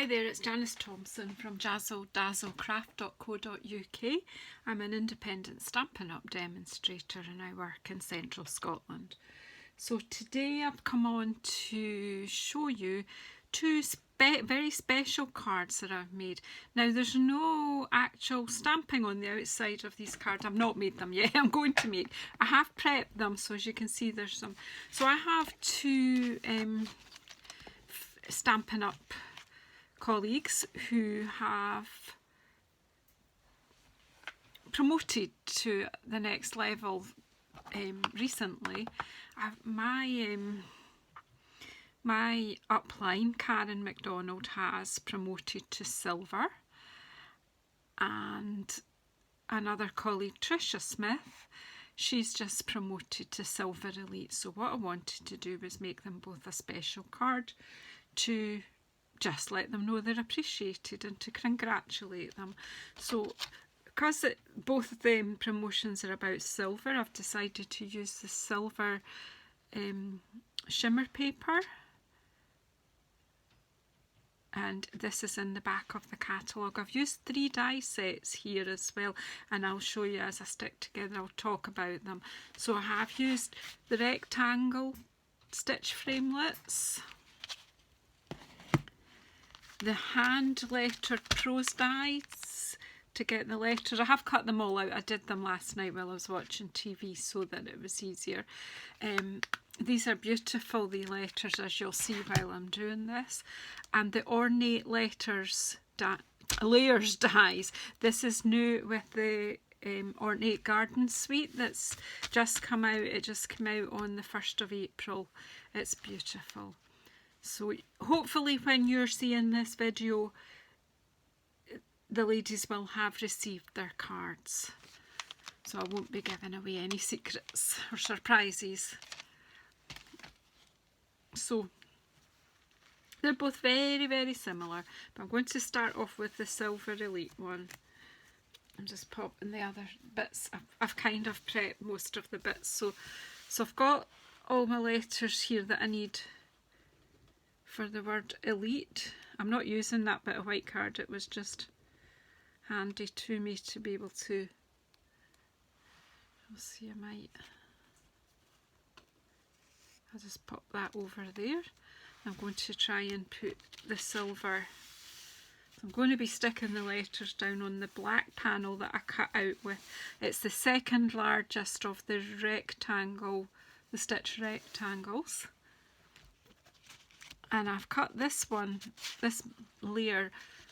Hi there, it's Janice Thompson from jazzledazzlecraft.co.uk. I'm an independent Stampin' Up demonstrator and I work in central Scotland. So today I've come on to show you two very special cards that I've made. Now there's no actual stamping on the outside of these cards. I've not made them yet, I'm going to make. I have prepped them, so as you can see there's some. So I have two Stampin' Up colleagues who have promoted to the next level recently. My upline, Karen McDonald, has promoted to silver, and another colleague, Tricia Smith, she's just promoted to silver elite. So what I wanted to do was make them both a special card to just let them know they're appreciated and to congratulate them. So because both of them promotions are about silver, I've decided to use the silver shimmer paper, and this is in the back of the catalogue. I've used 3 die sets here as well, and I'll show you as I stick together. I'll talk about them. So I have used the rectangle stitch framelits, the hand lettered Prose dies to get the letters. I have cut them all out. I did them last night while I was watching TV so that it was easier. These are beautiful, the letters, as you'll see while I'm doing this. And the Ornate layers dies. This is new with the Ornate Garden Suite that's just come out. It just came out on the 1st of April. It's beautiful. So hopefully when you're seeing this video, the ladies will have received their cards. So I won't be giving away any secrets or surprises. So they're both very, very similar. But I'm going to start off with the Silver Elite one. I'm just popping the other bits. I've kind of prepped most of the bits. So I've got all my letters here that I need for the word elite. I'm not using that bit of white card, it was just handy to me to be able to, I'll see, I'll just pop that over there. I'm going to try and put the silver, so I'm going to be sticking the letters down on the black panel that I cut out with. It's the second largest of the rectangle, the stitch rectangles. And I've cut this one, this layer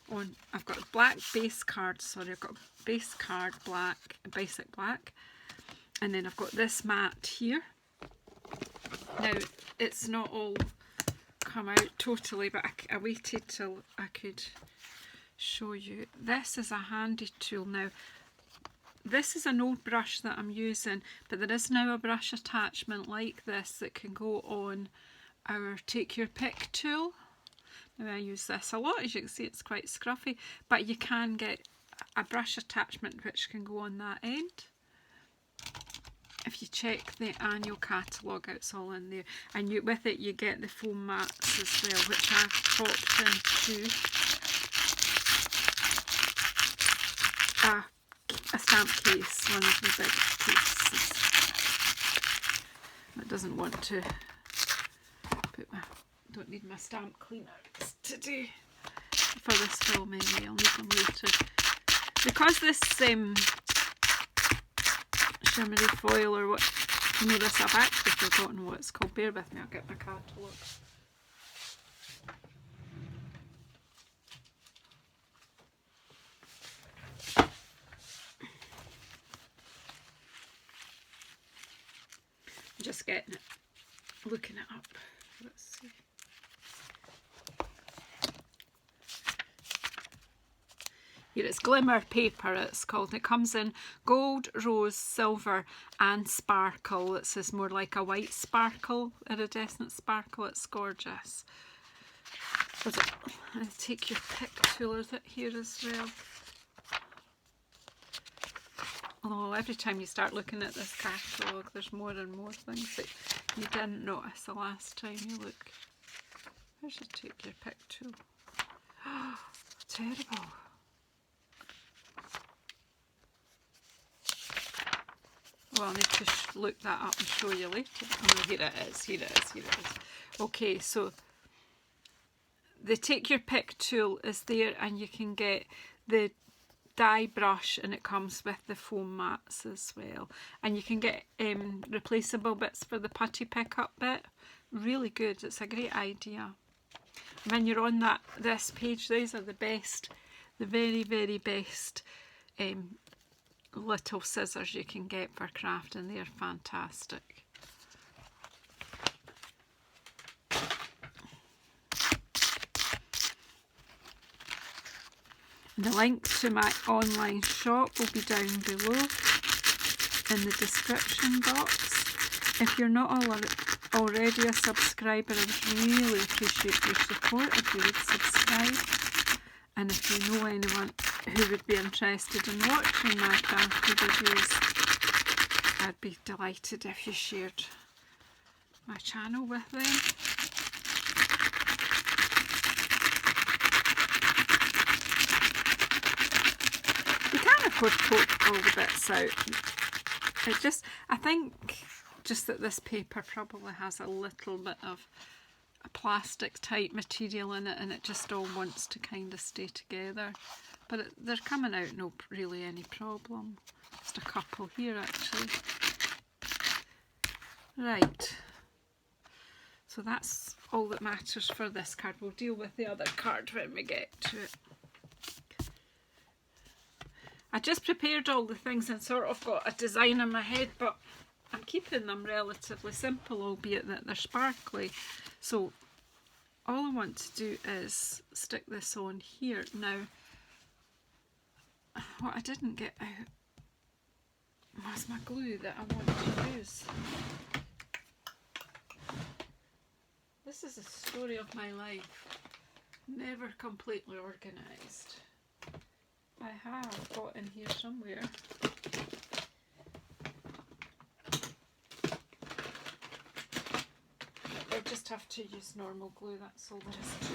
on, I've got a black base card, sorry, I've got a base card black, basic black, and then I've got this mat here. Now, it's not all come out totally, but I waited till I could show you. This is a handy tool. Now, this is an old brush that I'm using, but there is now a brush attachment like this that can go on our Take Your Pick tool. Now I use this a lot, as you can see it's quite scruffy, but you can get a brush attachment which can go on that end. If you check the annual catalogue, it's all in there, and with it you get the foam mats as well, which I've popped into a stamp case, one of the big cases. That doesn't want to don't need my stamp cleaners today for this film anyway, I'll need them later. Because this shimmery foil, or what, you know, this, I've actually forgotten what it's called, bear with me, I'll get my catalogue. I'm just getting it, looking it up. Let's see. Here it's Glimmer Paper, it's called. It comes in gold, rose, silver and sparkle. This is more like a white sparkle, iridescent sparkle. It's gorgeous. I'll Take Your Pick tool is it here as well. Although every time you start looking at this catalogue, there's more and more things that you didn't notice the last time you look. Where's the Take Your Pick tool? terrible. Well, I need to look that up and show you later. Oh, no, here it is, here it is, here it is. Okay, so the Take Your Pick tool is there, and you can get the dye brush, and it comes with the foam mats as well. And you can get replaceable bits for the putty pick-up bit. Really good, it's a great idea. When you're on this page, these are the best, the very, very best little scissors you can get for crafting. They're fantastic. The link to my online shop will be down below in the description box. If you're not already a subscriber, I would really appreciate your support if you would subscribe. And if you know anyone who would be interested in watching my crafty videos, I'd be delighted if you shared my channel with them. You can of course poke all the bits out. I think just that this paper probably has a little bit of a plastic type material in it, and it just all wants to kind of stay together. But they're coming out no really any problem. Just a couple here actually. Right. So that's all that matters for this card. We'll deal with the other card when we get to it. I just prepared all the things and sort of got a design in my head, but I'm keeping them relatively simple, albeit that they're sparkly. So all I want to do is stick this on here. Now, what I didn't get out was my glue that I want to use. This is a story of my life. Never completely organised. I have got in here somewhere. I just have to use normal glue, that's all there is to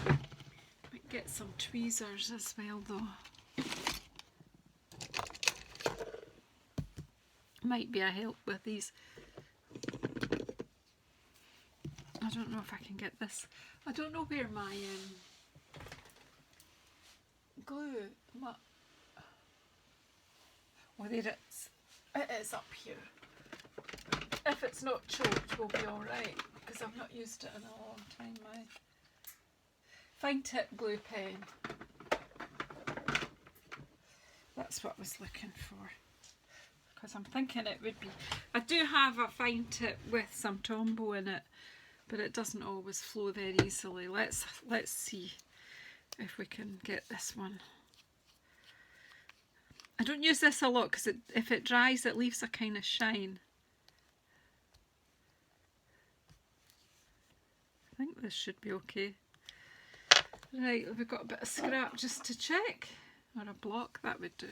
it. Might get some tweezers as well though. Might be a help with these. I don't know if I can get this. I don't know where my glue. Oh, there it is. It is up here. If it's not choked, we'll be alright, because I've not used it in a long time. My fine tip glue pen. That's what I was looking for. Because I'm thinking it would be. I do have a fine tip with some Tombow in it, but it doesn't always flow very easily. Let's see if we can get this one. I don't use this a lot because if it dries it leaves a kind of shine. I think this should be okay. Right, we've got a bit of scrap just to check, or a block, that would do.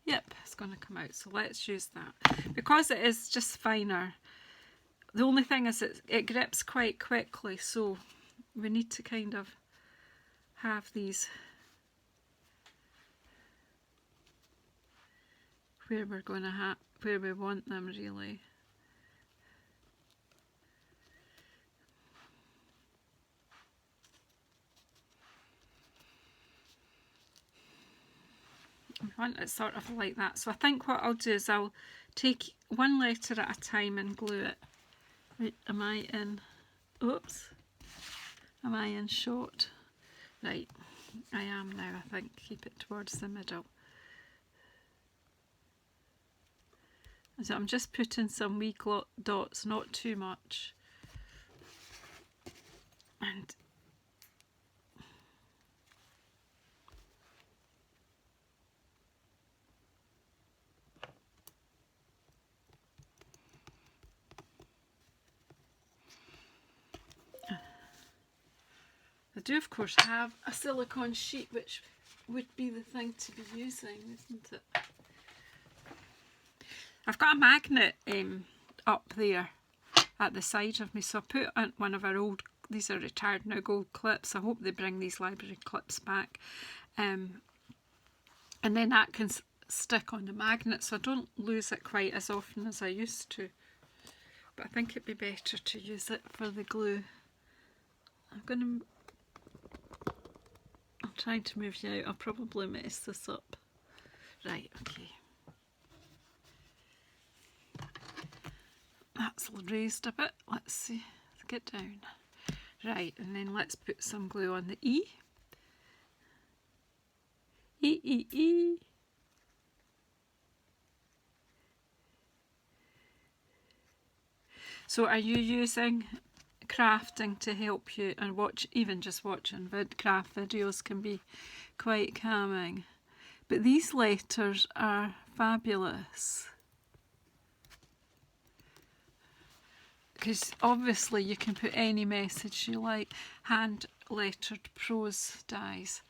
Yep, it's going to come out, so let's use that. Because it is just finer, the only thing is it grips quite quickly, so we need to kind of have these where we're going to have, where we want them really. We want it sort of like that. So I think what I'll do is I'll take one letter at a time and glue it. Right, am I in? Oops. Am I in short? Right, I am now, I think. Keep it towards the middle. So I'm just putting some wee dots, not too much. And I do of course have a silicone sheet, which would be the thing to be using, isn't it? I've got a magnet up there at the side of me, so I put one of our old these are retired now gold clips. I hope they bring these library clips back. And then that can stick on the magnet, so I don't lose it quite as often as I used to. But I think it'd be better to use it for the glue. I'm trying to move you out. I'll probably mess this up. Right, okay. That's raised a bit. Let's see. Let's get down. Right, and then let's put some glue on the E. E, E, E. So are you using crafting to help you, and even just watching craft videos can be quite calming, but these letters are fabulous because obviously you can put any message you like. Hand lettered prose dies.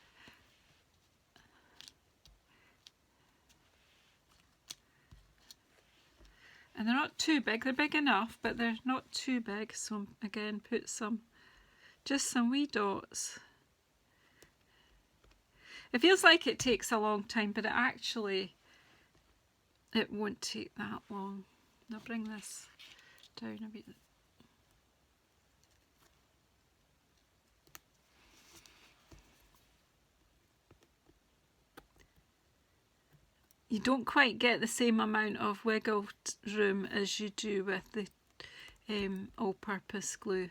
And they're not too big, they're big enough, but they're not too big. So again, put just some wee dots. It feels like it takes a long time, but it won't take that long. I'll bring this down a bit. You don't quite get the same amount of wiggle room as you do with the all-purpose glue.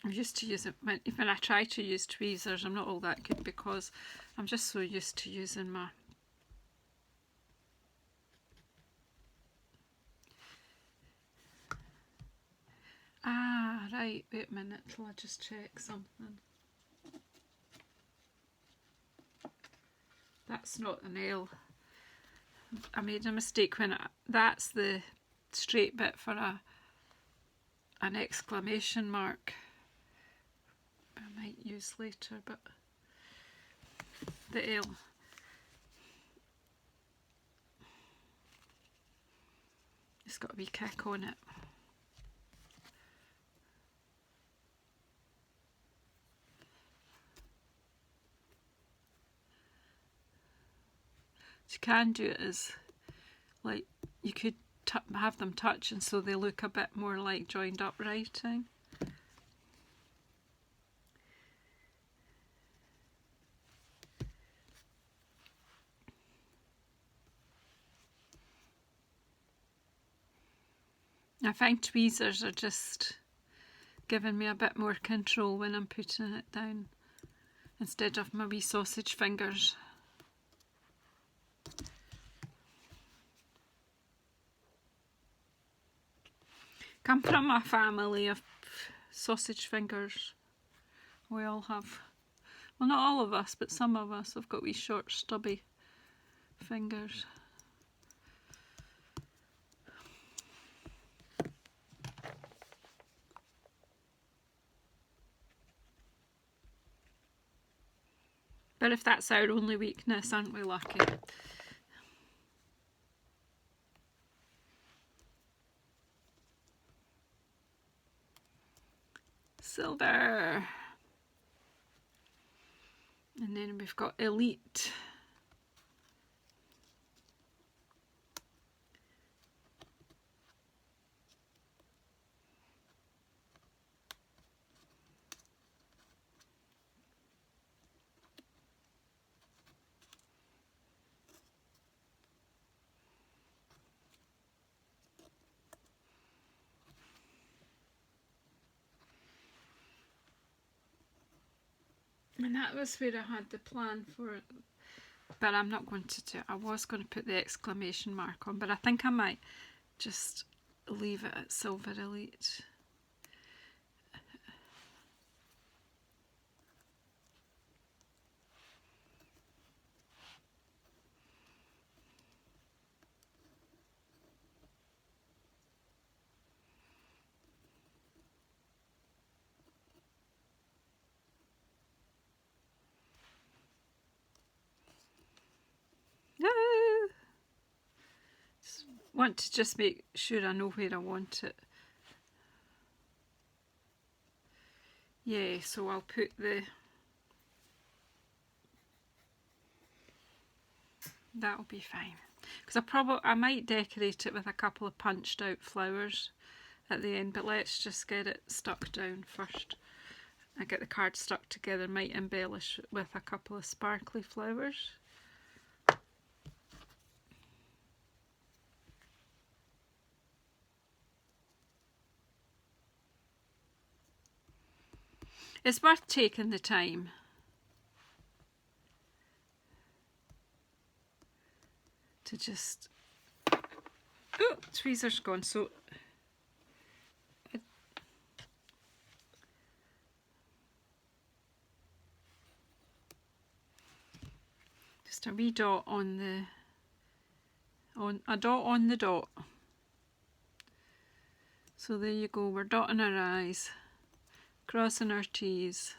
I'm used to using, when I try to use tweezers, I'm not all that good because I'm just so used to using my right, wait a minute till I just check something. That's not an L. I made a mistake that's the straight bit for an exclamation mark. I might use later, but the L. It's got a wee kick on it. You can do it as, like, you could have them touch and so they look a bit more like joined up writing. I find tweezers are just giving me a bit more control when I'm putting it down instead of my wee sausage fingers. Come from a family of sausage fingers. We all have, well, not all of us, but some of us have got wee short stubby fingers. But if that's our only weakness, aren't we lucky? Silver. And then we've got Elite. And that was where I had the plan for it, but I'm not going to do it. I was going to put the exclamation mark on, but I think I might just leave it at Silver Elite. want to just make sure I know where I want it. Yeah, so I'll put that'll be fine. Because I might decorate it with a couple of punched out flowers at the end, but let's just get it stuck down first. I get the card stuck together, might embellish with a couple of sparkly flowers. It's worth taking the time. To just... Oh, tweezer's gone, so... Just a wee dot on a dot on the dot. So there you go, we're dotting our I's, crossing our T's.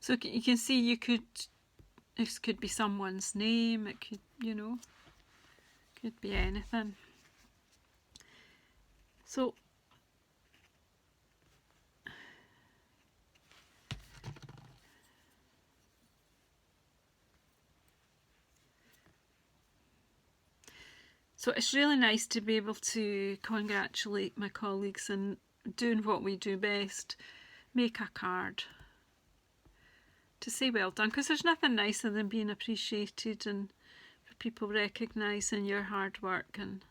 So you can see this could be someone's name, it could, could be anything. So it's really nice to be able to congratulate my colleagues in doing what we do best, make a card. To say well done, because there's nothing nicer than being appreciated and for people recognising your hard work. And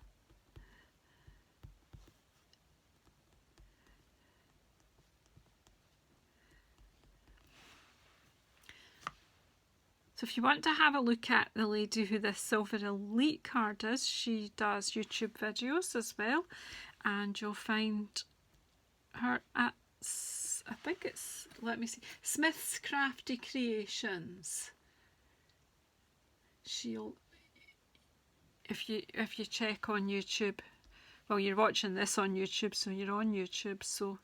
so if you want to have a look at the lady who this Silver Elite card is, she does YouTube videos as well, and you'll find her at, I think it's, let me see, Smith's Crafty Creations. She'll, if you check on YouTube, well, you're watching this on YouTube, so you're on YouTube, so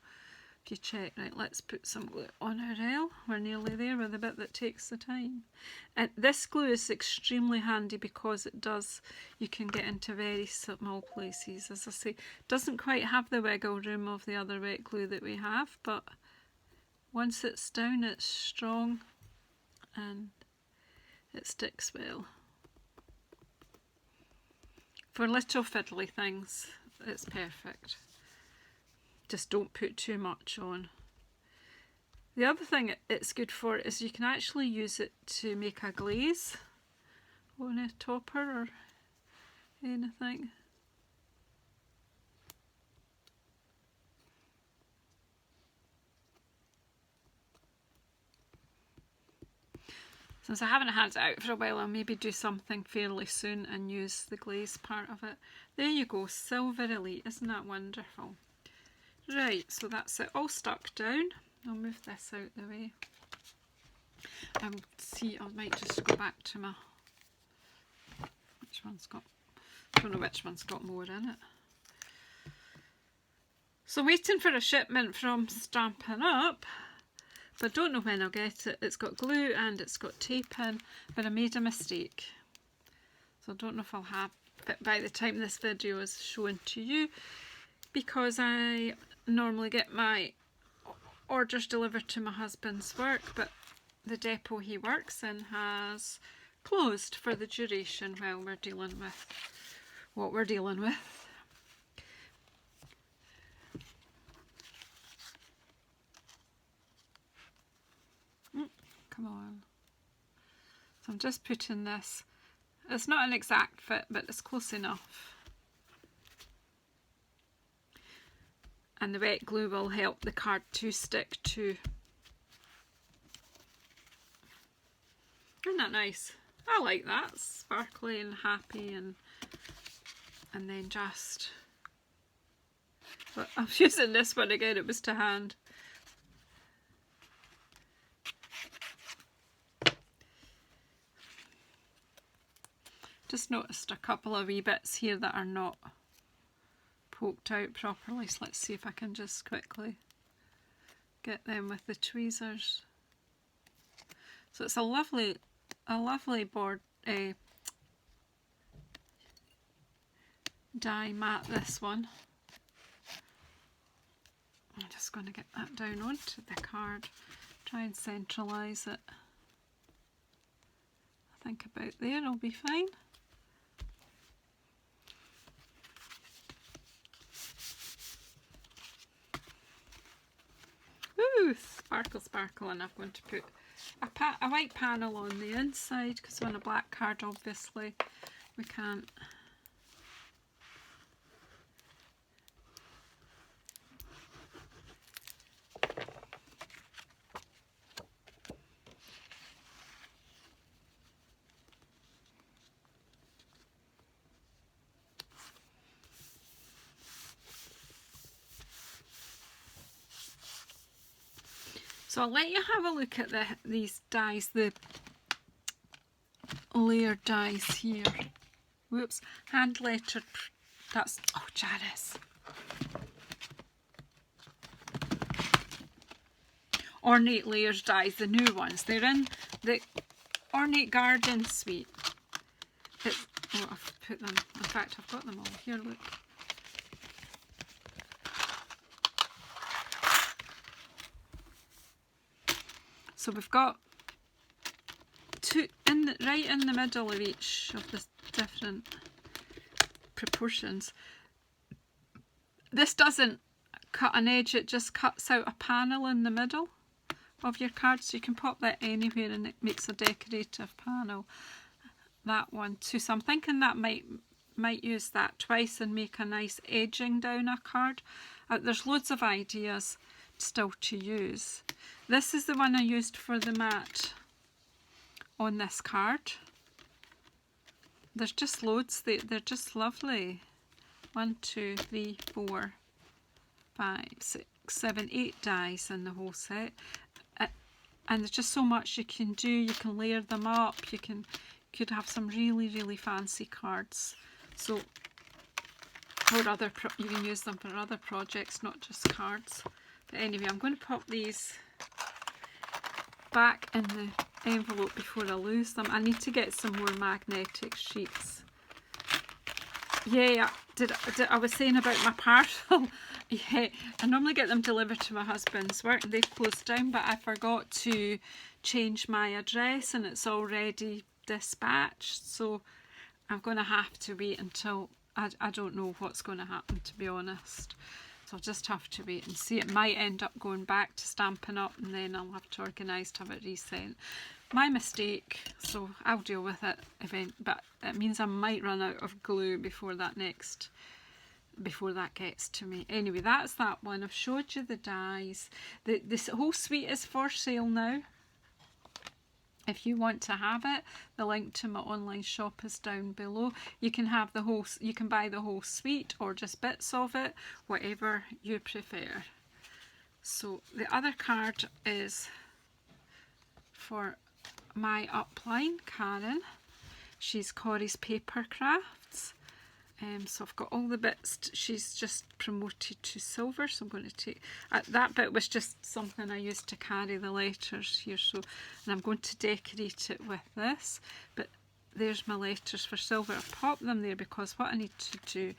if you check, right, let's put some glue on our L. We're nearly there with the bit that takes the time. And this glue is extremely handy because it does, you can get into very small places. As I say, doesn't quite have the wiggle room of the other wet glue that we have, but once it's down, it's strong and it sticks well. For little fiddly things, it's perfect. Just don't put too much on. The other thing it's good for is you can actually use it to make a glaze on a topper or anything. Since I haven't had it out for a while, I'll maybe do something fairly soon and use the glaze part of it. There you go, Silver Elite, isn't that wonderful? Right, so that's it all stuck down. I'll move this out the way. I might just go back to my, which one's got, I don't know which one's got more in it. So waiting for a shipment from Stampin' Up, but I don't know when I'll get it. It's got glue and it's got tape in, but I made a mistake. So I don't know if I'll have it by the time this video is shown to you, because I normally get my orders delivered to my husband's work, but the depot he works in has closed for the duration while we're dealing with what we're dealing with. Come on. So I'm just putting this, it's not an exact fit, but it's close enough. And the wet glue will help the card to stick to. Isn't that nice? I like that, sparkly and happy, and then just But I'm using this one again, it was to hand. Just noticed a couple of wee bits here that are not poked out properly, so let's see if I can just quickly get them with the tweezers. So it's a lovely board die mat, this one. I'm just going to get that down onto the card, try and centralise it. I think about there it'll be fine. Ooh, sparkle, sparkle, and I'm going to put a white panel on the inside because on a black card obviously we can't. So I'll let you have a look at these dies, the layered dies here. Whoops, hand lettered, that's, oh Janice. Ornate layers dies, the new ones. They're in the Ornate Garden suite. Oh, I've put them, in fact I've got them all here, look. So we've got two right in the middle of each of the different proportions. This doesn't cut an edge, it just cuts out a panel in the middle of your card, so you can pop that anywhere and it makes a decorative panel. That one too, so I'm thinking that might use that twice and make a nice edging down a card. There's loads of ideas still to use. This is the one I used for the mat on this card. There's just loads, they're just lovely. 1, 2, 3, 4, 5, 6, 7, 8 dies in the whole set. And there's just so much you can do. You can layer them up, you could have some really fancy cards. So or you can use them for other projects, not just cards. But anyway, I'm going to pop these back in the envelope before I lose them. I need to get some more magnetic sheets. Yeah, I was saying about my parcel. Yeah, I normally get them delivered to my husband's work and they've closed down, but I forgot to change my address and it's already dispatched, so I'm going to have to wait until I don't know what's going to happen, to be honest. So I'll just have to wait and see. It might end up going back to Stampin' Up and then I'll have to organise to have it resent. My mistake, so I'll deal with it but it means I might run out of glue before that gets to me. Anyway, that's that one. I've showed you the dies. This whole suite is for sale now. If you want to have it, the link to my online shop is down below. You can have you can buy the whole suite or just bits of it, whatever you prefer. So the other card is for my upline, Karen. She's Corrie's Paper Crafts. So I've got all the bits. She's just promoted to silver, so I'm going to take that bit was just something I used to carry the letters here, so, and I'm going to decorate it with this. But there's my letters for silver. I pop them there because what I need to do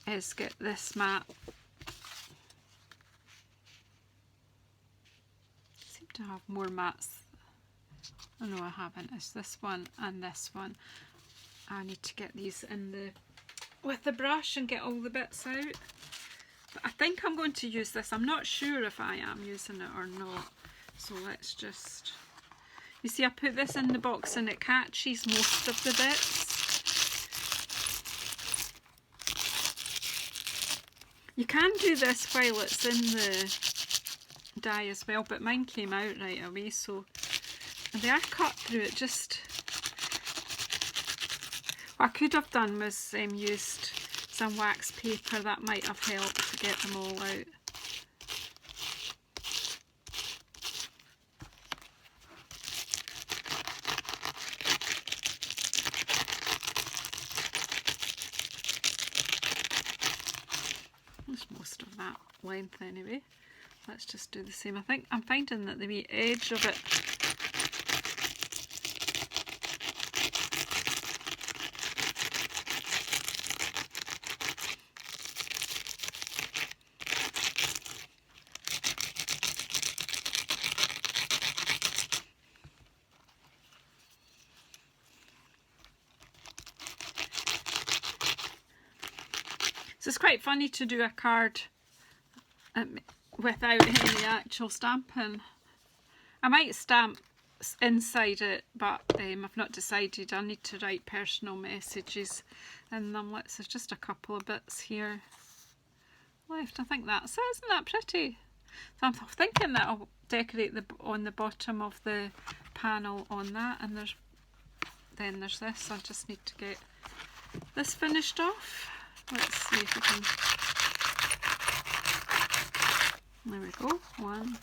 is get this mat. I seem to have more mats. Oh no, I haven't. It's this one and this one. I need to get these in with the brush and get all the bits out. But I think I'm going to use this. I'm not sure if I am using it or not. So let's just... You see, I put this in the box and it catches most of the bits. You can do this while it's in the die as well, but mine came out right away, so... And they are cut through it, just... What I could have done was used some wax paper, that might have helped to get them all out. There's most of that length anyway. Let's just do the same. I think I'm finding that the wee edge of it so it's quite funny to do a card without any actual stamping. I might stamp inside it, but I've not decided. I need to write personal messages in them. There's just a couple of bits here left. I think that's it. Isn't that pretty? So I'm thinking that I'll decorate on the bottom of the panel on that, and then there's this. I just need to get this finished off. Let's see if we can. There we go. One.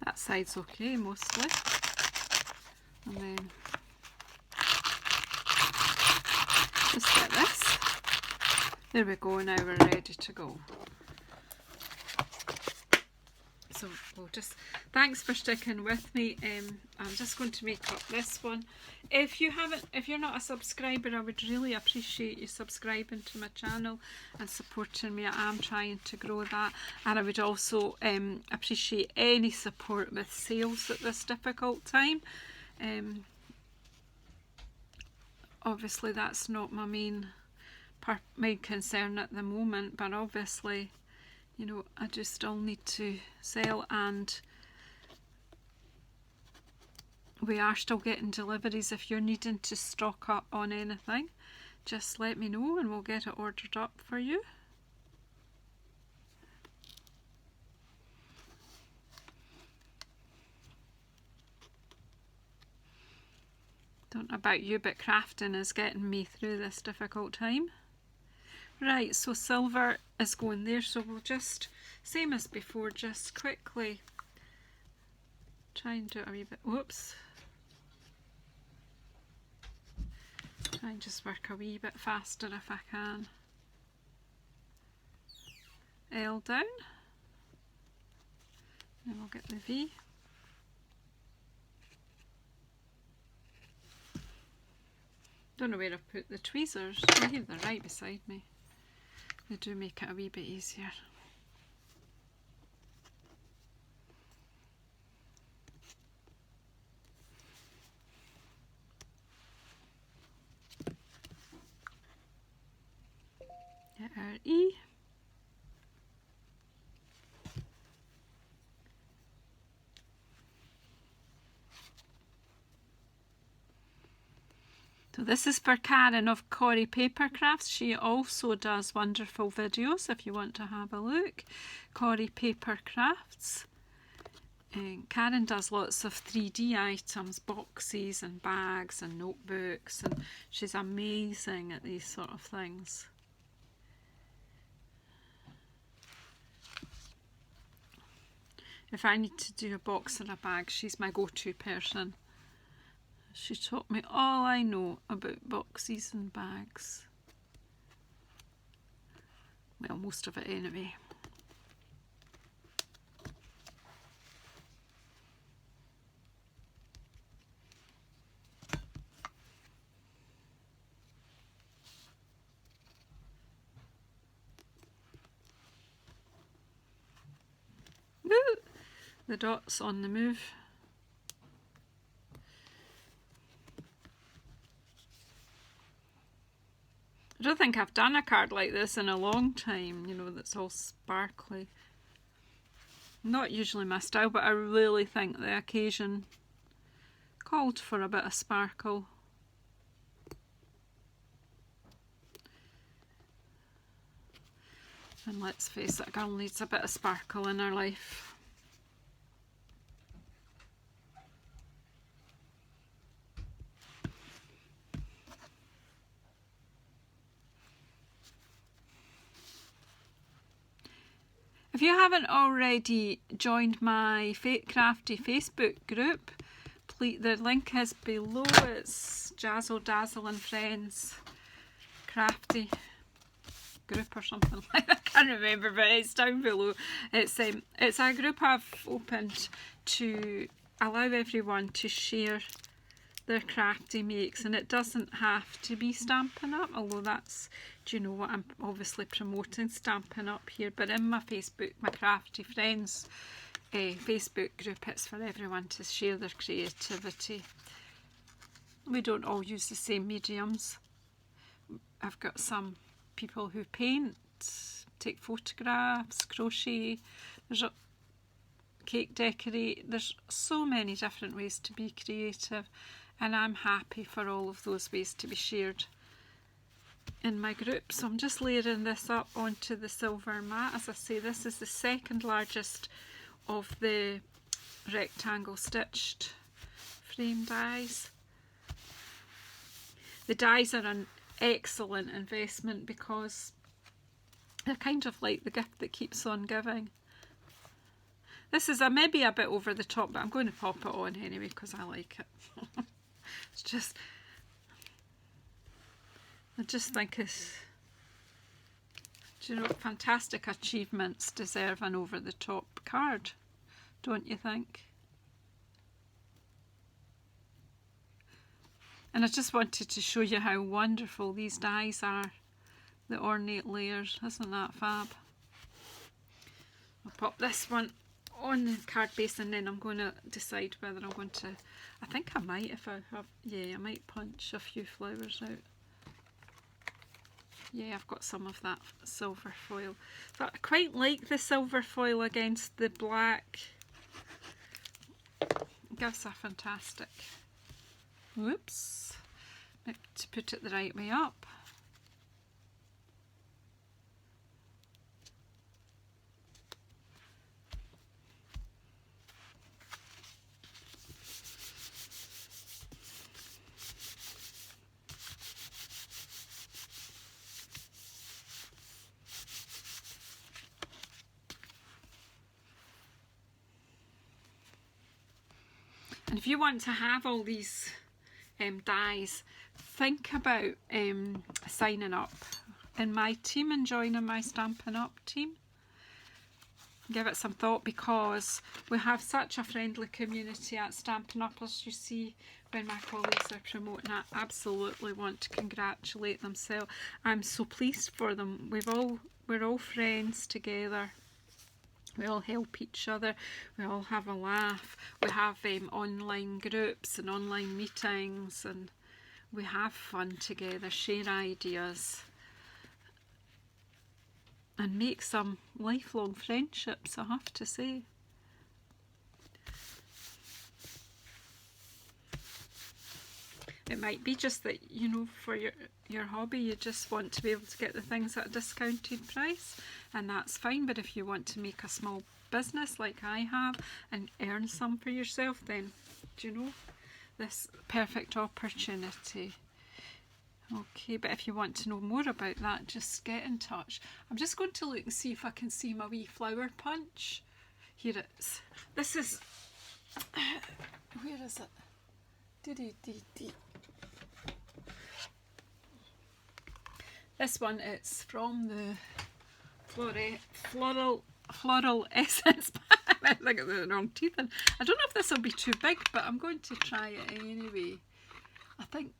That side's okay mostly. And then just get this. There we go, now we're ready to go. So we'll just, thanks for sticking with me. I'm just going to make up this one. If you're not a subscriber, I would really appreciate you subscribing to my channel and supporting me. I am trying to grow that, and I would also appreciate any support with sales at this difficult time. Obviously that's not my main concern at the moment, but obviously, you know, I just still need to sell, and we are still getting deliveries. If you're needing to stock up on anything, just let me know and we'll get it ordered up for you. Don't know about you, but crafting is getting me through this difficult time. Right, so silver is going there, so we'll just, same as before, just quickly try and do it a wee bit, whoops. Try and just work a wee bit faster if I can. L down, then we'll get the V. Don't know where I've put the tweezers. I think they're right beside me. They do make it a wee bit easier. Get our E. So this is for Karen of Corrie Paper Crafts. She also does wonderful videos if you want to have a look. Corrie Paper Crafts. Karen does lots of 3D items, boxes and bags and notebooks, and she's amazing at these sort of things. If I need to do a box and a bag, she's my go-to person. She taught me all I know about boxes and bags. Well, most of it anyway. Woo! The dots on the move. I don't think I've done a card like this in a long time, you know, that's all sparkly. Not usually my style, but I really think the occasion called for a bit of sparkle. And let's face it, a girl needs a bit of sparkle in her life. if you haven't already joined my Crafty Facebook group, please, the link is below. It's Jazzle Dazzle and Friends Crafty group or something like that. I can't remember, but it's down below. It's a group I've opened to allow everyone to share their crafty makes, and it doesn't have to be Stampin' Up, although that's, do you know what, I'm obviously promoting Stampin' Up here, but in my Facebook, my Crafty Friends Facebook group, it's for everyone to share their creativity. We don't all use the same mediums. I've got some people who paint, take photographs, crochet, there's a cake decorate, there's so many different ways to be creative, and I'm happy for all of those ways to be shared in my group. So I'm just layering this up onto the silver mat. As I say, this is the second largest of the rectangle stitched frame dies. The dies are an excellent investment because they're kind of like the gift that keeps on giving. This is maybe a bit over the top, but I'm going to pop it on anyway because I like it. It's just, I just think it's, do you know, fantastic achievements deserve an over the top card, don't you think? And I just wanted to show you how wonderful these dies are, the ornate layers. Isn't that fab? I'll pop this one on the card base, and then I'm going to decide whether I'm going to, I think I might, if I have, yeah, I might punch a few flowers out. Yeah, I've got some of that silver foil. But I quite like the silver foil against the black. It gives a fantastic, whoops, to put it the right way up. And if you want to have all these dies, think about signing up in my team and joining my Stampin' Up team. Give it some thought, because we have such a friendly community at Stampin' Up, as you see when my colleagues are promoting. I absolutely want to congratulate them. So I'm so pleased for them. We're all friends together. We all help each other, we all have a laugh, we have online groups and online meetings, and we have fun together, share ideas and make some lifelong friendships, I have to say. It might be just that, you know, for your hobby you just want to be able to get the things at a discounted price, and that's fine. But if you want to make a small business like I have and earn some for yourself, then, do you know, this perfect opportunity. Okay, but if you want to know more about that, just get in touch. I'm just going to look and see if I can see my wee flower punch. Here it is. This is, where is it? This one, it's from the Floral Essence. I think it's the wrong teeth. And I don't know if this will be too big, but I'm going to try it anyway. I think,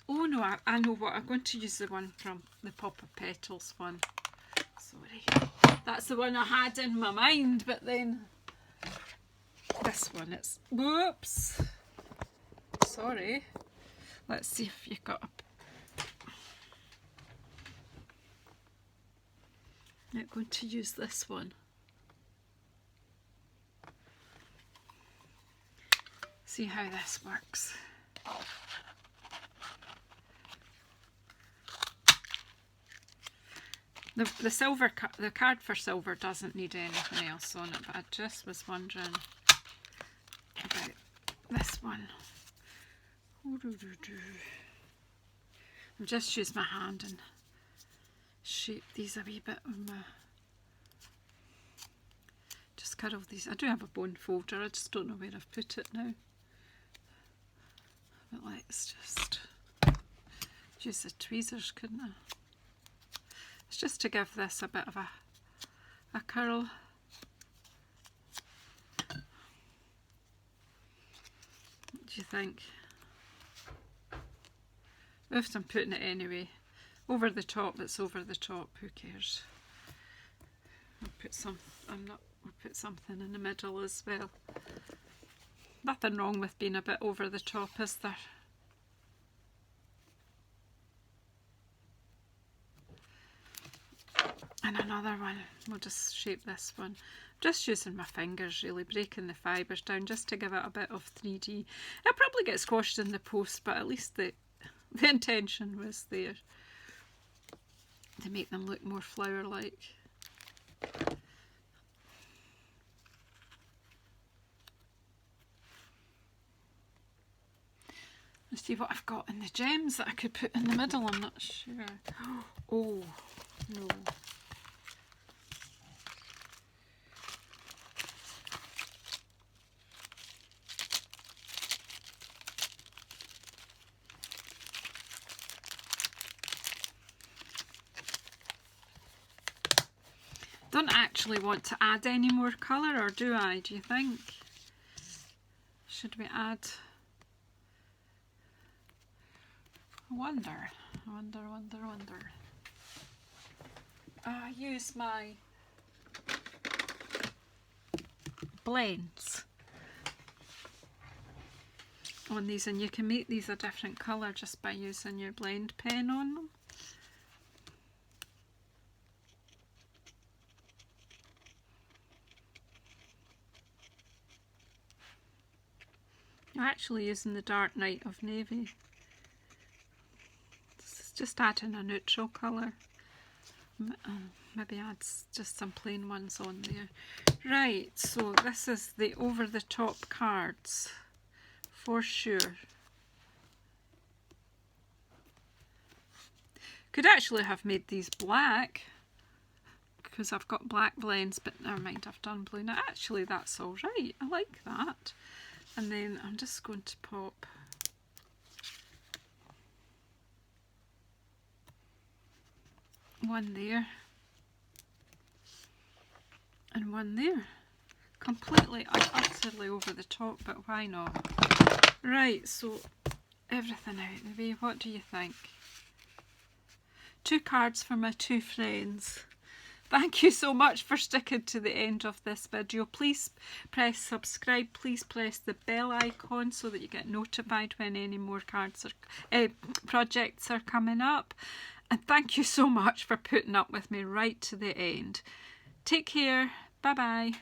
oh no, I know what, I'm going to use the one from the Pop of Petals one. Sorry, that's the one I had in my mind, but then this one, it's, whoops, sorry. Let's see if you've got a, I'm going to use this one. See how this works. The card for silver doesn't need anything else on it, but I just was wondering about this one. I've just used my hand and shape these a wee bit with my curl these. I do have a bone folder, I just don't know where I've put it now. But let's just use the tweezers, couldn't I? It's just to give this a bit of a curl. What do you think? If I'm putting it anyway. Over the top, it's over the top, who cares? I'll put something in the middle as well. Nothing wrong with being a bit over the top, is there? And another one, we'll just shape this one. Just using my fingers really, breaking the fibres down just to give it a bit of 3D. It'll probably get squashed in the post, but at least the intention was there to make them look more flower-like. Let's see what I've got in the gems that I could put in the middle, I'm not sure. Oh, no. Don't actually want to add any more colour, or do I, do you think? Should we add? I wonder. I use my blends on these, and you can make these a different colour just by using your blend pen on them. I'm actually using the Dark Night of Navy. This is just adding a neutral colour. Maybe add just some plain ones on there. Right, so this is the over the top cards for sure. Could actually have made these black because I've got black blends, but never mind, I've done blue. Now actually that's all right, I like that. And then I'm just going to pop one there and one there. Completely utterly over the top, but why not? Right, so everything out of the way. What do you think? 2 cards for my 2 friends. Thank you so much for sticking to the end of this video. Please press subscribe. Please press the bell icon so that you get notified when any more cards are, projects are coming up. And thank you so much for putting up with me right to the end. Take care. Bye bye.